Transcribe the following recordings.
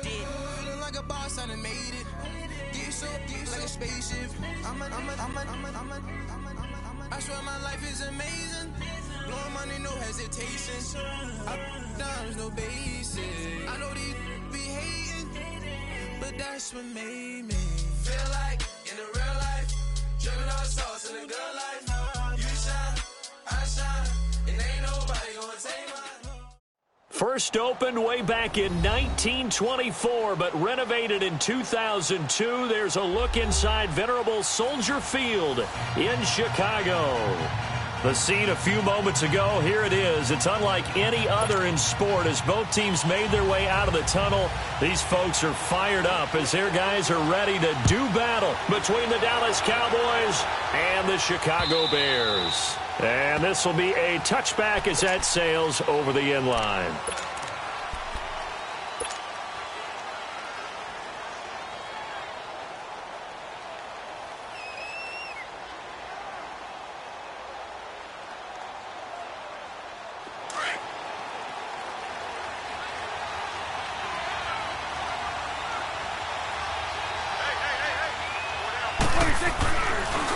Feeling like a boss, I done made it. Get so like a spaceship. I swear my life is amazing. Blowing money, no hesitation. Up, downs, no basic. I know these be hating, but that's what made me feel like in the real life. Dripping all sauce in the good life. You shine, I shine, and ain't nobody gonna take mine. First opened way back in 1924, but renovated in 2002. There's a look inside venerable Soldier Field in Chicago. The scene a few moments ago, here it is. It's unlike any other in sport as both teams made their way out of the tunnel. These folks are fired up as their guys are ready to do battle between the Dallas Cowboys and the Chicago Bears. And this will be a touchback as that sails over the end line.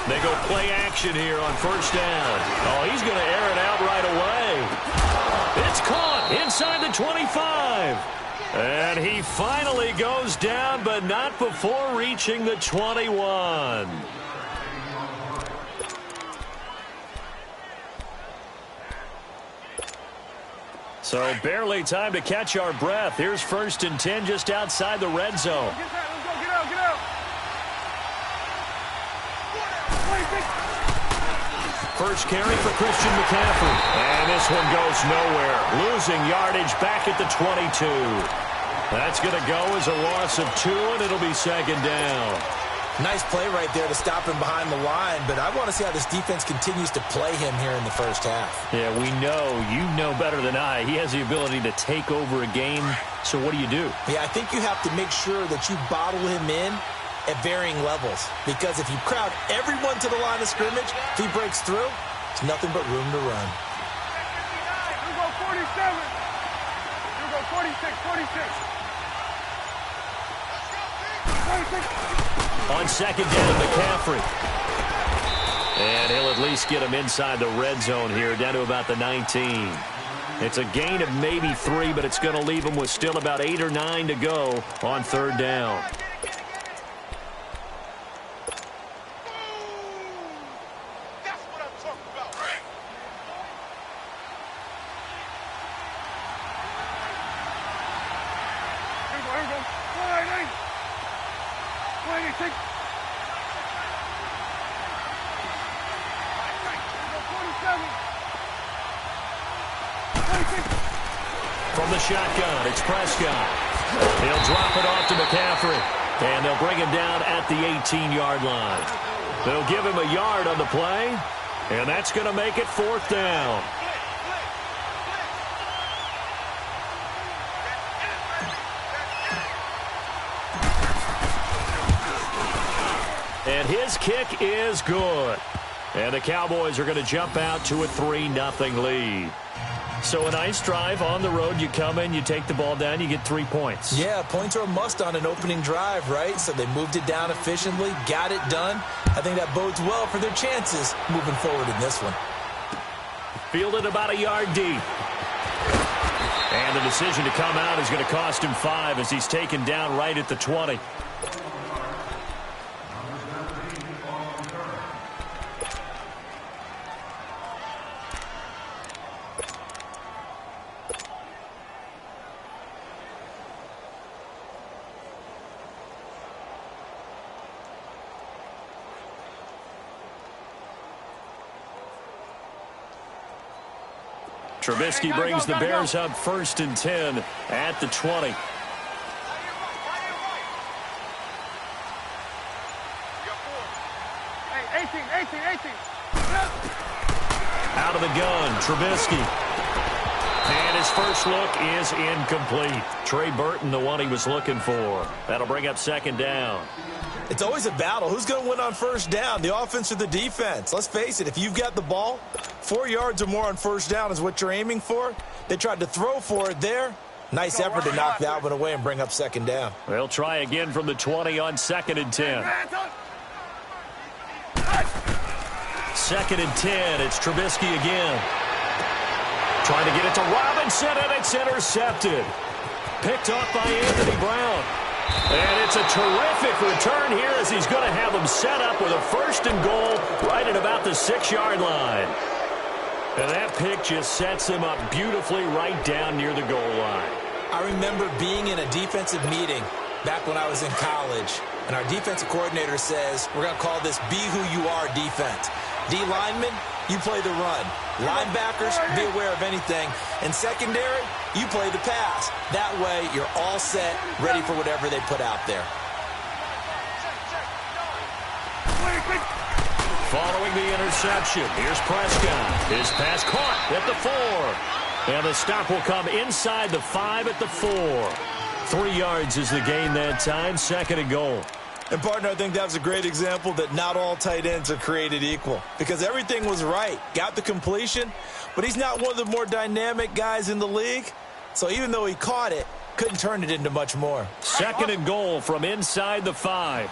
They go play action here on first down. Oh, he's going to air it out right away. It's caught inside the 25. And he finally goes down, but not before reaching the 21. So barely time to catch our breath. Here's 1st and 10 just outside the red zone. Let's go, get out. First carry for Christian McCaffrey. And this one goes nowhere. Losing yardage back at the 22. That's going to go as a loss of 2, and it'll be 2nd down. Nice play right there to stop him behind the line, but I want to see how this defense continues to play him here in the first half. Yeah, we know. You know better than I. He has the ability to take over a game. So what do? Yeah, I think you have to make sure that you bottle him in at varying levels, because if you crowd everyone to the line of scrimmage, if he breaks through, it's nothing but room to run. Here go 47. Here go 46. On 2nd down, McCaffrey. And he'll at least get him inside the red zone here, down to about the 19. It's a gain of maybe 3, but it's going to leave him with still about 8 or 9 to go on 3rd down. From the shotgun, it's Prescott. He'll drop it off to McCaffrey. And they'll bring him down at the 18-yard line. They'll give him a yard on the play. And that's going to make it 4th down. And his kick is good. And the Cowboys are going to jump out to a 3-0 lead. So a nice drive on the road. You come in, you take the ball down, you get 3 points. Yeah, points are a must on an opening drive, right? So they moved it down efficiently, got it done. I think that bodes well for their chances moving forward in this one. Fielded about a yard deep. And the decision to come out is going to cost him 5 as he's taken down right at the 20. Trubisky brings the Bears up 1st and 10 at the 20. Hey, 18. Out of the gun, Trubisky. And his first look is incomplete. Trey Burton, the one he was looking for. That'll bring up 2nd down. It's always a battle. Who's going to win on 1st down, the offense or the defense? Let's face it, if you've got the ball, 4 yards or more on 1st down is what you're aiming for. They tried to throw for it there. Nice effort to knock that one away and bring up second down. They'll try again from the 20 on 2nd and 10. 2nd and 10. It's Trubisky again. Trying to get it to Robinson, and it's intercepted. Picked off by Anthony Brown. And it's a terrific return here as he's going to have them set up with a 1st and goal right at about the 6-yard line. And that pick just sets him up beautifully right down near the goal line. I remember being in a defensive meeting back when I was in college, and our defensive coordinator says, we're going to call this be who you are defense. D linemen, you play the run. Linebackers, be aware of anything. And secondary, you play the pass. That way, you're all set, ready for whatever they put out there. Following the interception, here's Prescott. His pass caught at the 4. And the stop will come inside the 5 at the 4. 3 yards is the gain that time, 2nd and goal. And, partner, I think that was a great example that not all tight ends are created equal. Because everything was right. Got the completion, but he's not one of the more dynamic guys in the league. So even though he caught it, couldn't turn it into much more. 2nd and goal from inside the 5.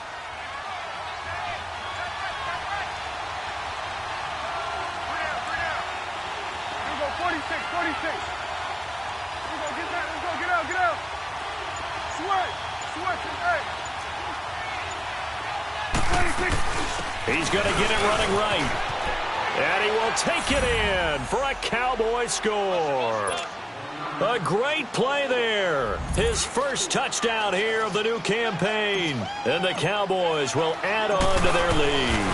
He's going to get it running right. And he will take it in for a Cowboy score. A great play there. His first touchdown here of the new campaign. And the Cowboys will add on to their lead.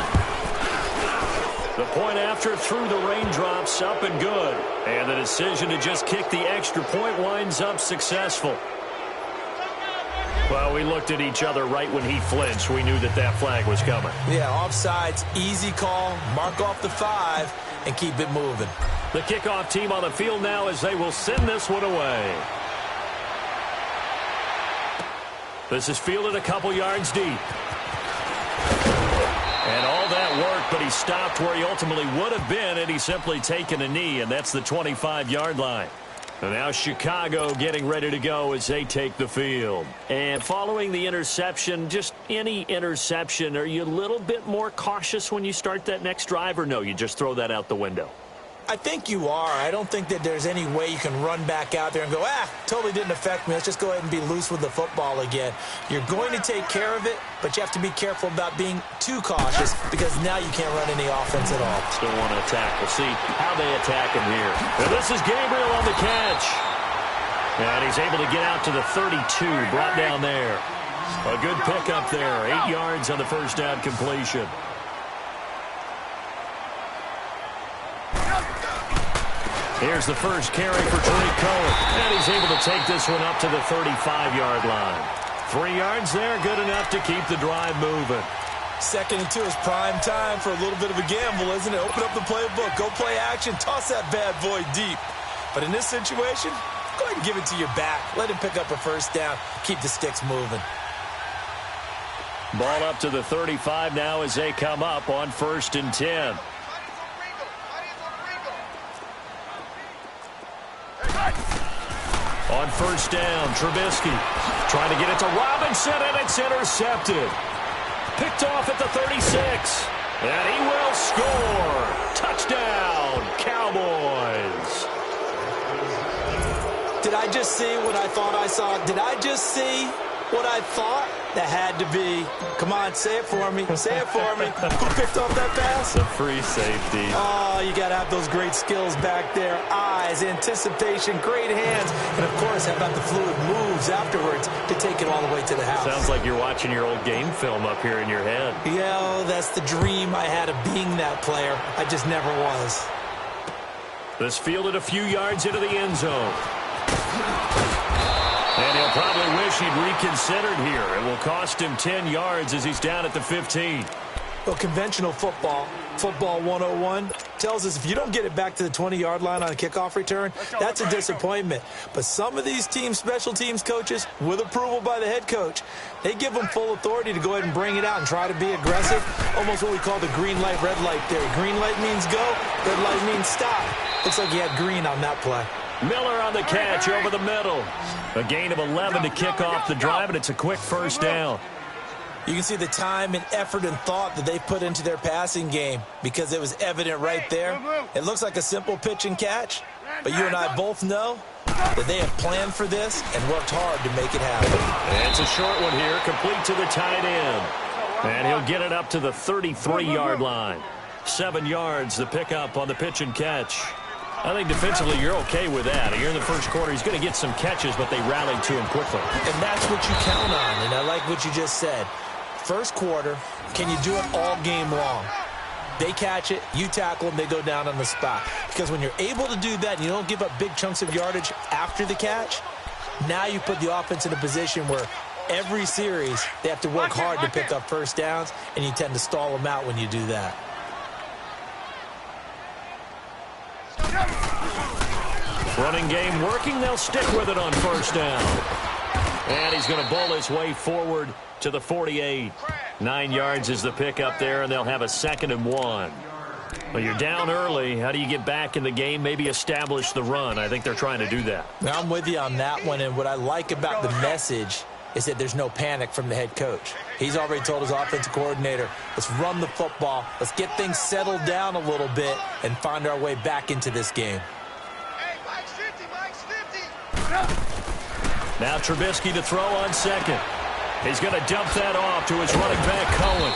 The point after through the raindrops up and good. And the decision to just kick the extra point winds up successful. Well, we looked at each other right when he flinched. We knew that flag was coming. Yeah, offsides, easy call, mark off the 5, and keep it moving. The kickoff team on the field now as they will send this one away. This is fielded a couple yards deep. And all that work, but he stopped where he ultimately would have been had he simply taken a knee, and that's the 25-yard line. And now Chicago getting ready to go as they take the field. And following the interception, just any interception, are you a little bit more cautious when you start that next drive, or no, you just throw that out the window? I think you are. I don't think that there's any way you can run back out there and go, totally didn't affect me. Let's just go ahead and be loose with the football again. You're going to take care of it, but you have to be careful about being too cautious because now you can't run any offense at all. Still want to attack. We'll see how they attack him here. And this is Gabriel on the catch. And he's able to get out to the 32, brought down there. A good pickup there. 8 yards on the first down completion. Here's the first carry for Tariq Cohen. And he's able to take this one up to the 35-yard line. 3 yards there, good enough to keep the drive moving. 2nd and 2 is prime time for a little bit of a gamble, isn't it? Open up the playbook, go play action, toss that bad boy deep. But in this situation, go ahead and give it to your back. Let him pick up a first down. Keep the sticks moving. Ball up to the 35 now as they come up on 1st and 10. On 1st down, Trubisky trying to get it to Robinson, and it's intercepted. Picked off at the 36. And he will score. Touchdown, Cowboys. Did I just see what I thought I saw? Did I just see what I thought? That had to be. Come on, say it for me. Say it for me. Who picked off that pass? The free safety. Oh, you got to have those great skills back there. Eyes, anticipation, great hands. And, of course, how about the fluid moves afterwards to take it all the way to the house? Sounds like you're watching your old game film up here in your head. Yeah, that's the dream I had of being that player. I just never was. This fielded a few yards into the end zone. And he'll probably wish he'd reconsidered here. It will cost him 10 yards as he's down at the 15. Well, conventional football 101, tells us if you don't get it back to the 20-yard line on a kickoff return, that's a disappointment. But some of these special teams coaches, with approval by the head coach, they give them full authority to go ahead and bring it out and try to be aggressive. Almost what we call the green light, red light theory. Green light means go, red light means stop. Looks like he had green on that play. Miller on the catch over the middle. A gain of 11 to kick off the drive, and it's a quick first down. You can see the time and effort and thought that they put into their passing game because it was evident right there. It looks like a simple pitch and catch, but you and I both know that they have planned for this and worked hard to make it happen. And it's a short one here, complete to the tight end. And he'll get it up to the 33-yard line. 7 yards, the pickup on the pitch and catch. I think defensively you're okay with that. Here in the first quarter, he's going to get some catches, but they rallied to him quickly. And that's what you count on, and I like what you just said. First quarter, can you do it all game long? They catch it, you tackle them, they go down on the spot. Because when you're able to do that and you don't give up big chunks of yardage after the catch, now you put the offense in a position where every series they have to work hard to pick up first downs, and you tend to stall them out when you do that. Running game working. They'll stick with it on first down. And he's going to bowl his way forward to the 48. 9 yards is the pickup there, and they'll have a 2nd and 1. Well, you're down early. How do you get back in the game? Maybe establish the run. I think they're trying to do that. Now, I'm with you on that one, and what I like about the message is that there's no panic from the head coach. He's already told his offensive coordinator, let's run the football, let's get things settled down a little bit and find our way back into this game. Now Trubisky to throw on second. He's going to dump that off to his running back, Cohen.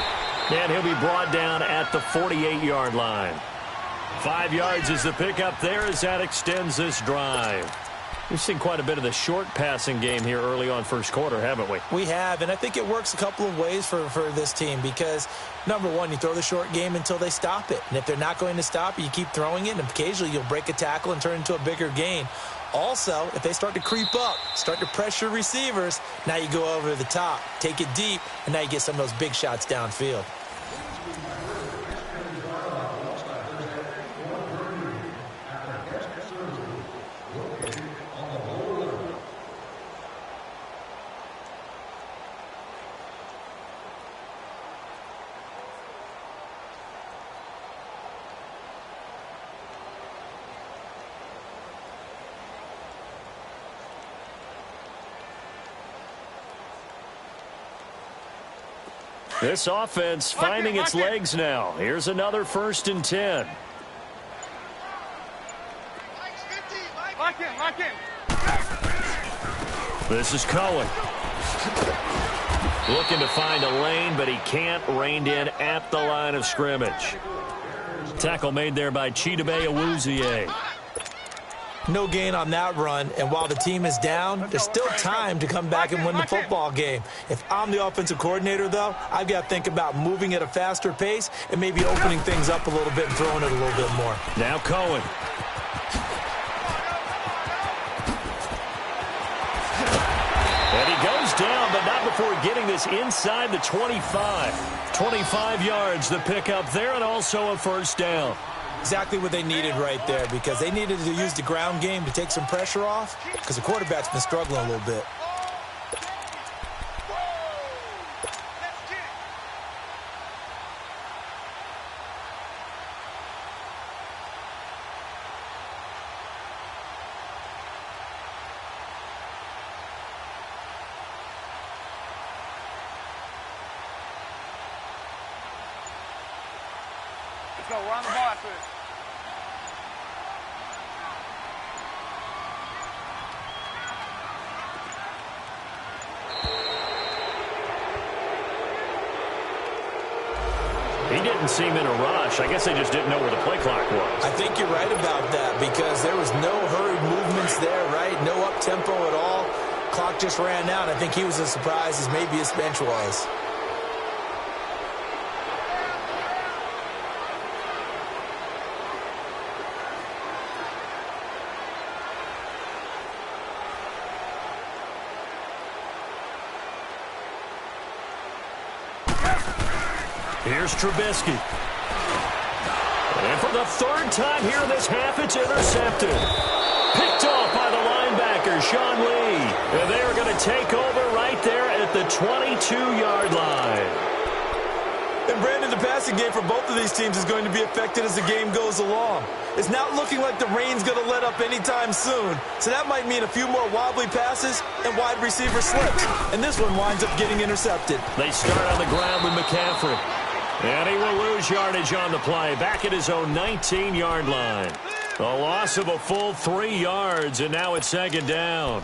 And he'll be brought down at the 48-yard line. 5 yards is the pickup there as that extends this drive. We've seen quite a bit of the short passing game here early on first quarter, haven't we? We have, and I think it works a couple of ways for this team because, number one, you throw the short game until they stop it. And if they're not going to stop it, you keep throwing it, and occasionally you'll break a tackle and turn it into a bigger gain. Also, if they start to creep up, start to pressure receivers, now you go over the top, take it deep, and now you get some of those big shots downfield. This offense finding its legs now. Here's another 1st and 10. Lock in. This is Cohen. Looking to find a lane, but he can't. Reined in at the line of scrimmage. Tackle made there by Chidobe Awuzie. No gain on that run, and while the team is down, there's still time to come back and win the football game. If I'm the offensive coordinator, though, I've got to think about moving at a faster pace and maybe opening things up a little bit and throwing it a little bit more. Now Cohen. And he goes down, but not before getting this inside the 25. 25 yards, the pickup there, and also a first down. Exactly what they needed right there because they needed to use the ground game to take some pressure off because the quarterback's been struggling a little bit. Let's go. We're on the ball after this. He didn't seem in a rush. I guess they just didn't know where the play clock was. I think you're right about that because there was no hurried movements there, right? No up-tempo at all. Clock just ran out. I think he was as surprised as maybe his bench was. Here's Trubisky. And for the 3rd time here in this half, it's intercepted. Picked off by the linebacker, Sean Lee. And they're going to take over right there at the 22-yard line. And Brandon, the passing game for both of these teams is going to be affected as the game goes along. It's not looking like the rain's going to let up anytime soon, so that might mean a few more wobbly passes and wide receiver slips, and this one winds up getting intercepted. They start on the ground with McCaffrey, and he will lose yardage on the play, back at his own 19-yard line. A loss of a full 3 yards, and now it's second down.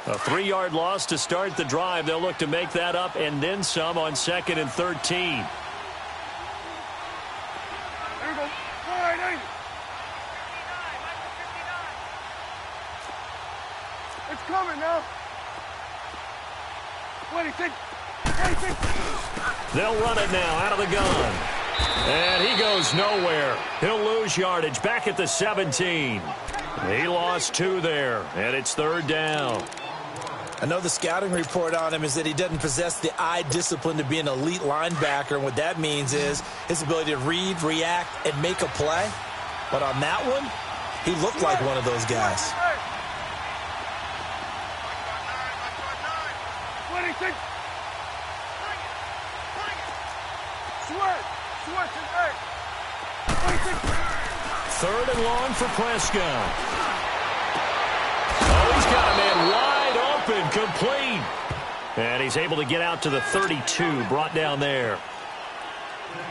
A 3-yard loss to start the drive. They'll look to make that up and then some on 2nd and 13. There we go. All right, it's coming now. 26. They'll run it now out of the gun. And he goes nowhere. He'll lose yardage back at the 17. He lost 2 there, and it's third down. I know the scouting report on him is that he doesn't possess the eye discipline to be an elite linebacker, and what that means is his ability to read, react, and make a play. But on that one, he looked like one of those guys. 26. Third and long for Prescott. Oh, he's got a man wide open, complete. And he's able to get out to the 32, brought down there.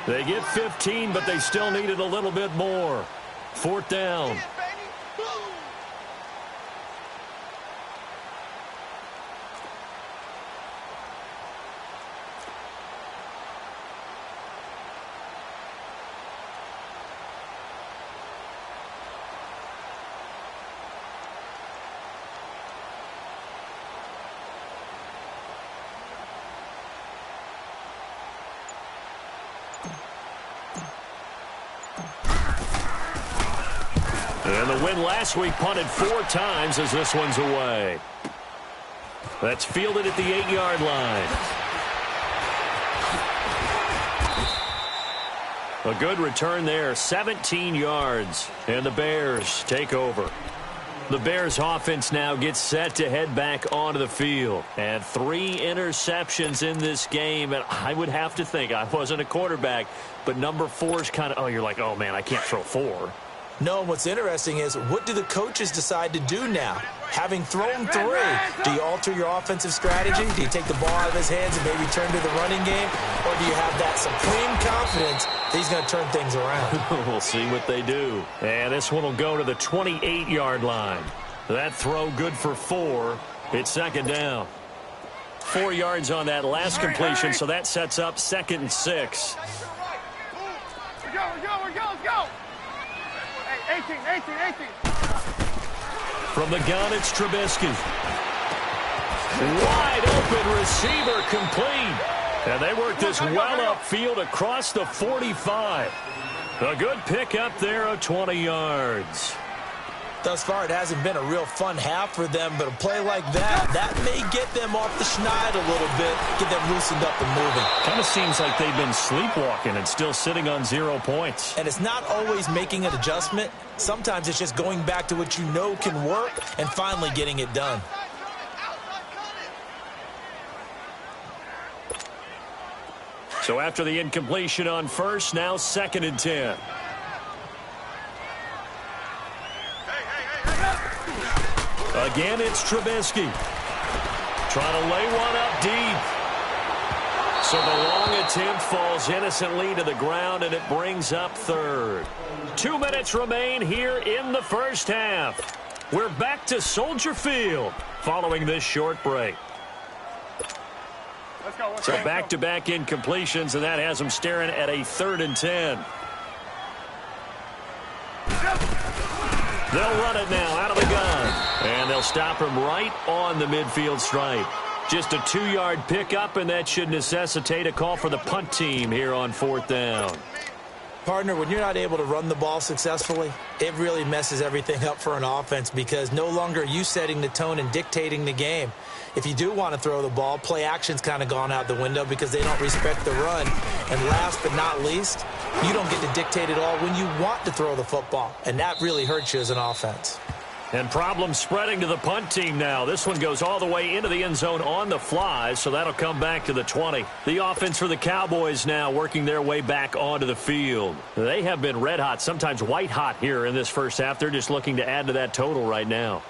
They get 15, but they still needed a little bit more. Fourth down. And the win last week punted 4 times as this one's away. That's fielded at the 8-yard line. A good return there, 17 yards, and the Bears take over. The Bears offense now gets set to head back onto the field. And 3 interceptions in this game, and I would have to think, I wasn't a quarterback, but number 4 is kind of, oh, you're like, oh, man, I can't throw 4. No, what's interesting is what do the coaches decide to do now? Having thrown 3, do you alter your offensive strategy? Do you take the ball out of his hands and maybe turn to the running game? Or do you have that supreme confidence that he's going to turn things around? We'll see what they do. And this one will go to the 28-yard line. That throw good for 4. It's second down. 4 yards on that last completion, so that sets up 2nd and 6. Let's go. 18. From the gun, it's Trubisky. Wide open receiver, complete. And they work this well upfield across the 45. A good pick up there of 20 yards. Thus far, it hasn't been a real fun half for them, but a play like that may get them off the schneid a little bit, get them loosened up and moving. Kind of seems like they've been sleepwalking and still sitting on 0 points. And it's not always making an adjustment. Sometimes it's just going back to what you know can work and finally getting it done. So after the incompletion on first, now 2nd and 10. Again, it's Trubisky. Trying to lay one up deep. So the long attempt falls innocently to the ground, and it brings up third. 2 minutes remain here in the first half. We're back to Soldier Field following this short break. So back-to-back incompletions, and that has them staring at a 3rd and 10. They'll run it now out of the gun. And they'll stop him right on the midfield stripe. Just a 2-yard pickup, and that should necessitate a call for the punt team here on 4th down. Partner, when you're not able to run the ball successfully, it really messes everything up for an offense because no longer are you setting the tone and dictating the game. If you do want to throw the ball, play action's kind of gone out the window because they don't respect the run. And last but not least, you don't get to dictate it all when you want to throw the football. And that really hurts you as an offense. And problems spreading to the punt team now. This one goes all the way into the end zone on the fly, so that'll come back to the 20. The offense for the Cowboys now working their way back onto the field. They have been red hot, sometimes white hot here in this first half. They're just looking to add to that total right now.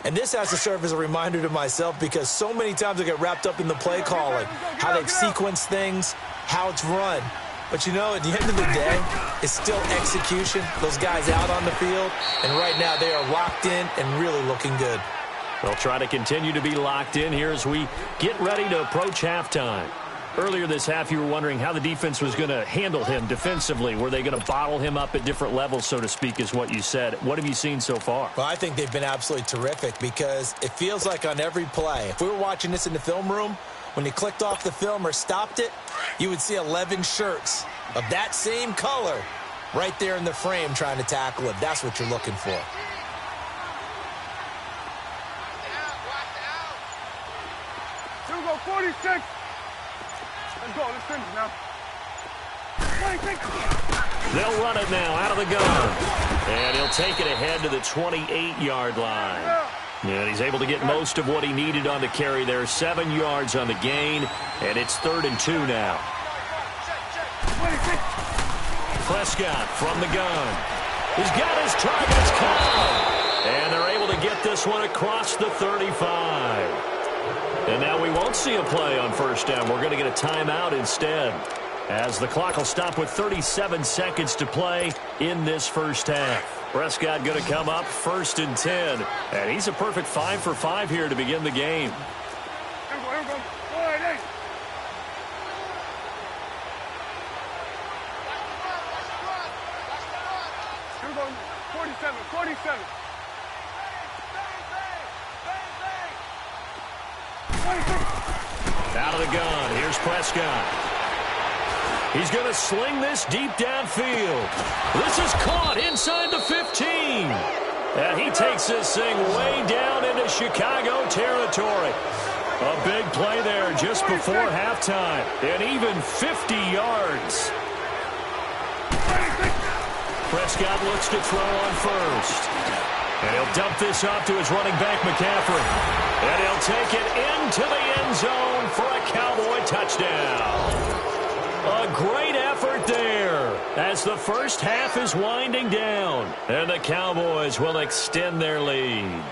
And this has to serve as a reminder to myself because so many times I get wrapped up in the play calling, how they've sequenced things, how it's run. But, you know, at the end of the day, it's still execution. Those guys out on the field, and right now they are locked in and really looking good. They'll try to continue to be locked in here as we get ready to approach halftime. Earlier this half, you were wondering how the defense was going to handle him defensively. Were they going to bottle him up at different levels, so to speak, is what you said. What have you seen so far? Well, I think they've been absolutely terrific because it feels like on every play, if we were watching this in the film room, when you clicked off the film or stopped it, you would see 11 shirts of that same color right there in the frame trying to tackle it. That's what you're looking for. Here we go, 46. Let's go, let's finish now. 26. They'll run it now out of the gun. And he'll take it ahead to the 28-yard line. And he's able to get most of what he needed on the carry there. 7 yards on the gain, and it's 3rd and 2 now. Prescott from the gun. He's got his targets caught. And they're able to get this one across the 35. And now we won't see a play on first down. We're going to get a timeout instead, as the clock will stop with 37 seconds to play in this first half. Prescott going to come up 1st and 10. And he's a perfect 5 for 5 here to begin the game. Here we go, here we go. All right, hey. Here we go, 47, 47. 26. Out of the gun, here's Prescott. He's going to sling this deep downfield. This is caught inside the 15. And he takes this thing way down into Chicago territory. A big play there just before halftime. And even 50 yards. Prescott looks to throw on first. And he'll dump this off to his running back, McCaffrey. And he'll take it into the end zone for a Cowboy touchdown. A great effort there as the first half is winding down. And the Cowboys will extend their lead.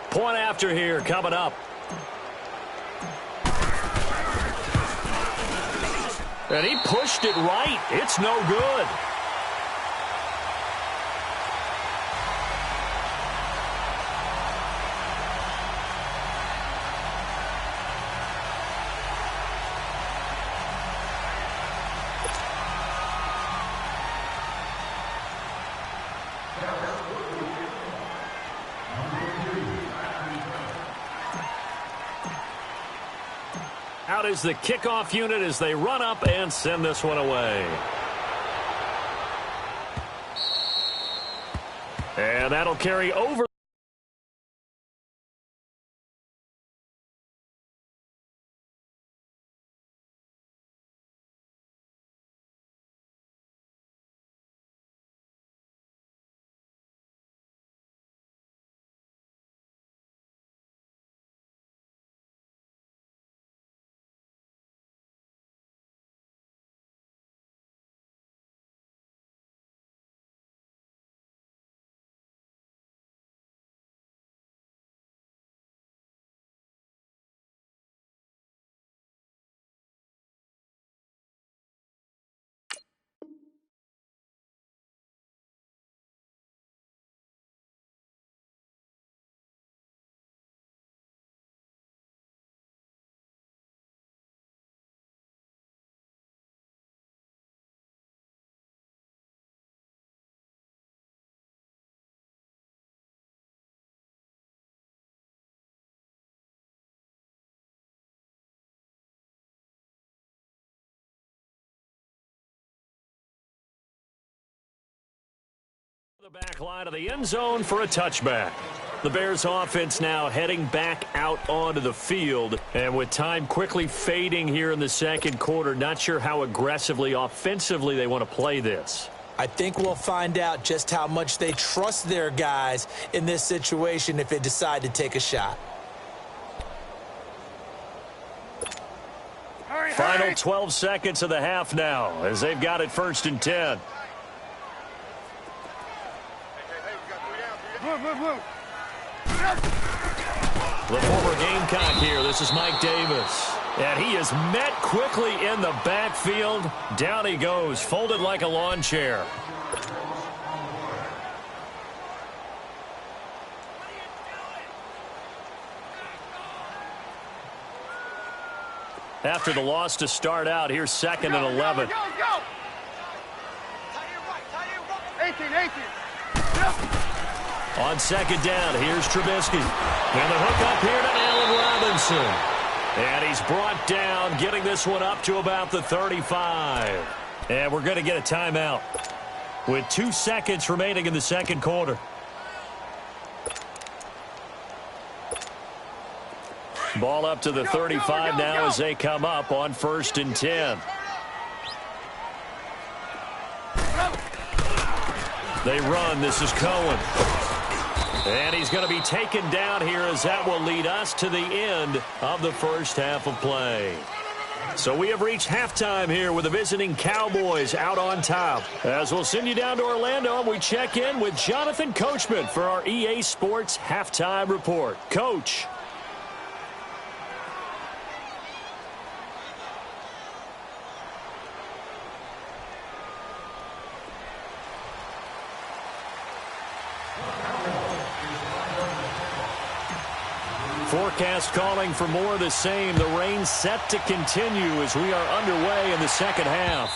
Point after here coming up. And he pushed it right. It's no good. Out is the kickoff unit as they run up and send this one away. And that'll carry over. The back line of the end zone for a touchback. The Bears offense now heading back out onto the field. And with time quickly fading here in the second quarter, not sure how aggressively, offensively they want to play this. I think we'll find out just how much they trust their guys in this situation if they decide to take a shot. Final 12 seconds of the half now as they've got it 1st and 10. The former Gamecock here. This is Mike Davis. And he is met quickly in the backfield. Down he goes, folded like a lawn chair. After the loss to start out, here's 2nd and 11. Go, go. 18. On 2nd down, here's Trubisky. And the hook up here to Allen Robinson. And he's brought down, getting this one up to about the 35. And we're going to get a timeout with 2 seconds remaining in the second quarter. Ball up to the 35 now as they come up on 1st and 10. They run. This is Cohen. And he's going to be taken down here as that will lead us to the end of the first half of play. So we have reached halftime here with the visiting Cowboys out on top. As we'll send you down to Orlando, we check in with Jonathan Coachman for our EA Sports Halftime Report. Coach. Forecast calling for more of the same. The rain set to continue as we are underway in the second half.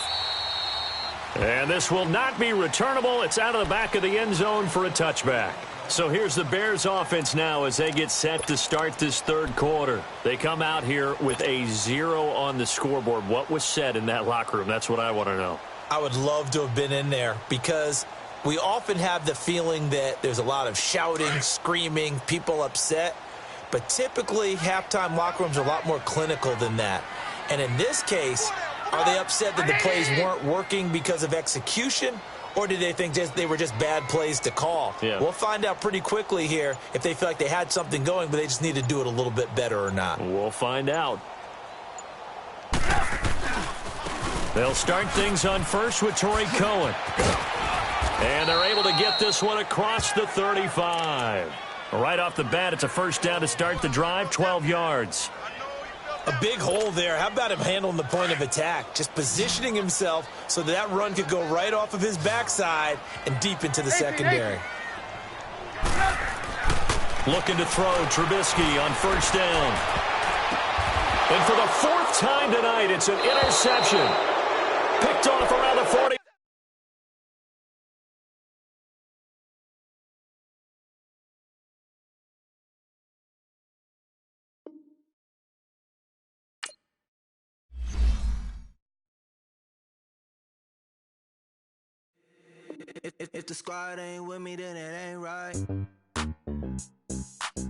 And this will not be returnable. It's out of the back of the end zone for a touchback. So here's the Bears offense now as they get set to start this third quarter. They come out here with a 0 on the scoreboard. What was said in that locker room? That's what I want to know. I would love to have been in there because we often have the feeling that there's a lot of shouting, screaming, people upset. But typically, halftime locker rooms are a lot more clinical than that. And in this case, are they upset that the plays weren't working because of execution? Or did they think they were just bad plays to call? Yeah. We'll find out pretty quickly here if they feel like they had something going, but they just need to do it a little bit better or not. We'll find out. They'll start things on first with Torrey Cohen. And they're able to get this one across the 35. Right off the bat, it's a first down to start the drive, 12 yards. A big hole there. How about him handling the point of attack? Just positioning himself so that run could go right off of his backside and deep into the secondary. Looking to throw, Trubisky on first down. And for the 4th time tonight, it's an interception. Picked off around the 40. If the squad ain't with me, then it ain't right.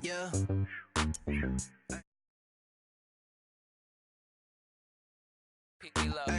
Yeah. Pick me up.